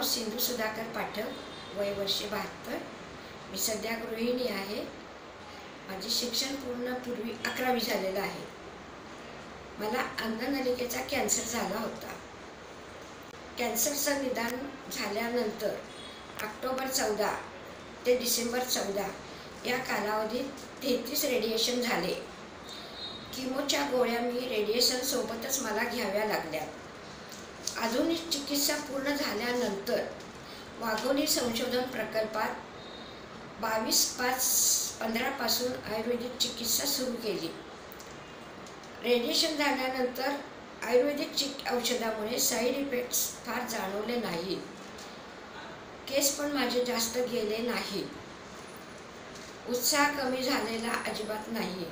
सिंधू सुधाकर पाठक, वय वर्ष 72. मी सध्या गृहिणी आहे. माझे शिक्षण पूर्वी 11वी झालेलं आहे. मला अन्ननलिकेचा कॅन्सर झाला होता. कॅन्सरचं निदान झाल्यानंतर ऑक्टोबर 14 ते डिसेंबर 14 या कालावधीत 33 रेडिएशन झाले. किमोच्या गोळ्या मी रेडिएशनसोबतच मला घ्याव्या लागल्या. आधुनिक चिकित्सा पूर्ण झाल्यानंतर वाघोली संशोधन प्रकल्पात 22/5/15 पासून आयुर्वेदिक चिकित्सा सुरू केली. रेडिएशन झाल्यानंतर आयुर्वेदिक औषधामुळे साईड इफेक्ट्स फार जाणवले नाहीत. केस पण माझे जास्त गेले नाही. उत्साह कमी झालेला अजिबात नाही.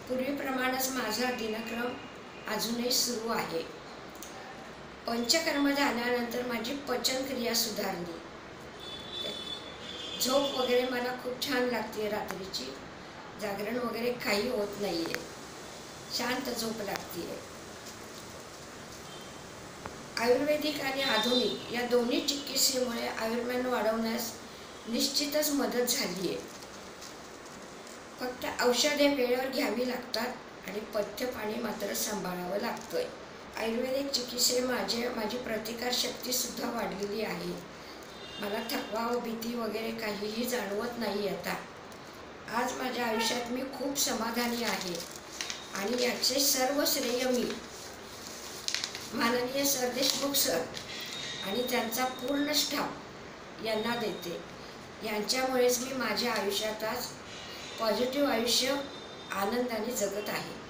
पूर्वीप्रमाणेच माझा दिनक्रम अजूनही सुरू आहे. पंचकर्म झाल्यानंतर माझी पचनक्रिया सुधारली. झोप वगैरे मला खूप छान लागते. रात्रीची जागरण वगैरे काही होत नाही आहे. शांत झोप लागते. आयुर्वेदिक आणि आधुनिक या दोन्ही चिकित्सेमुळे आयुर्मान वाढवण्यास निश्चितच मदत झाली आहे. फक्त औषधे वेळेवर घ्यावी लागतात आणि पथ्य पाणी मात्र सांभाळावं लागतंय. आयुर्वेदिक चिकित्सेमुळे माझी प्रतिकारशक्ती सुद्धा वाढलेली आहे. मला थकवा व भीती वगैरे काहीही जाणवत नाही आता. आज माझ्या आयुष्यात मी खूप समाधानी आहे आणि याचे सर्व श्रेय मी माननीय सरदेशमुख सर आणि त्यांचा पूर्ण स्टाफ यांना देते. यांच्यामुळेच मी माझ्या आयुष्यात आज पॉझिटिव्ह आयुष्य आनंदाने जगत आहे.